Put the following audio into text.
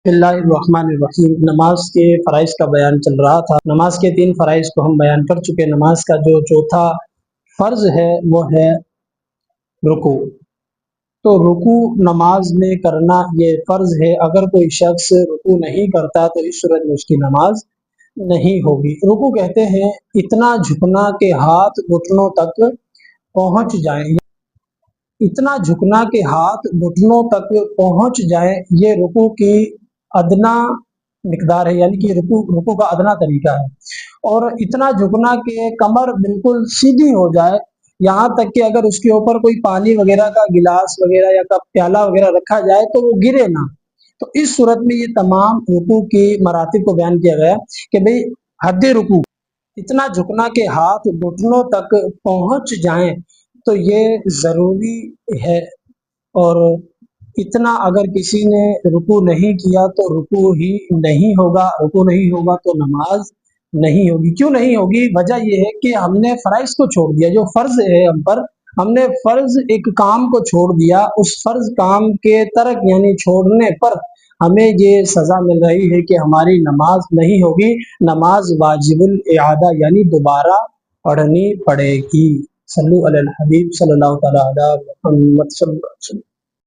بسم اللہ الرحمن الرحیم۔ نماز کے فرائض کا بیان چل رہا تھا۔ نماز کے 3 فرائض کو ہم بیان کر چکے۔ نماز کا جو چوتھا فرض ہے وہ ہے رکوع۔ تو رکوع نماز میں کرنا یہ فرض ہے۔ اگر کوئی شخص رکوع نہیں کرتا تو اس صورت میں اس کی نماز نہیں ہوگی۔ رکوع کہتے ہیں اتنا جھکنا کہ ہاتھ گھٹنوں تک پہنچ جائیں۔ اتنا جھکنا کہ ہاتھ گھٹنوں تک پہنچ جائیں، یہ رکوع کی ادنا مقدار ہے، یعنی کہ رکوع کا ادنا طریقہ ہے۔ اور اتنا جھکنا کہ کمر بالکل سیدھی ہو جائے، یہاں تک کہ اگر اس کے اوپر کوئی پانی وغیرہ کا گلاس وغیرہ یا کپ پیالہ وغیرہ رکھا جائے تو وہ گرے نہ۔ تو اس صورت میں یہ تمام رکوع کی مراتب کو بیان کیا گیا کہ بھئی حد رکوع اتنا جھکنا کہ ہاتھ گھٹنوں تک پہنچ جائیں، تو یہ ضروری ہے۔ اور اتنا اگر کسی نے رکوع نہیں کیا تو رکوع ہی نہیں ہوگا، رکوع نہیں ہوگا تو نماز نہیں ہوگی۔ کیوں نہیں ہوگی؟ وجہ یہ ہے کہ ہم نے فرائض کو چھوڑ دیا۔ جو فرض ہے ہم پر، ہم نے فرض ایک کام کو چھوڑ دیا، اس فرض کام کے ترک یعنی چھوڑنے پر ہمیں یہ سزا مل رہی ہے کہ ہماری نماز نہیں ہوگی۔ نماز واجب الاعادہ یعنی دوبارہ پڑھنی پڑے گی۔ صلو علی الحبیب صلی اللہ تعالی علی محمد صلی اللہ علیہ وسلم۔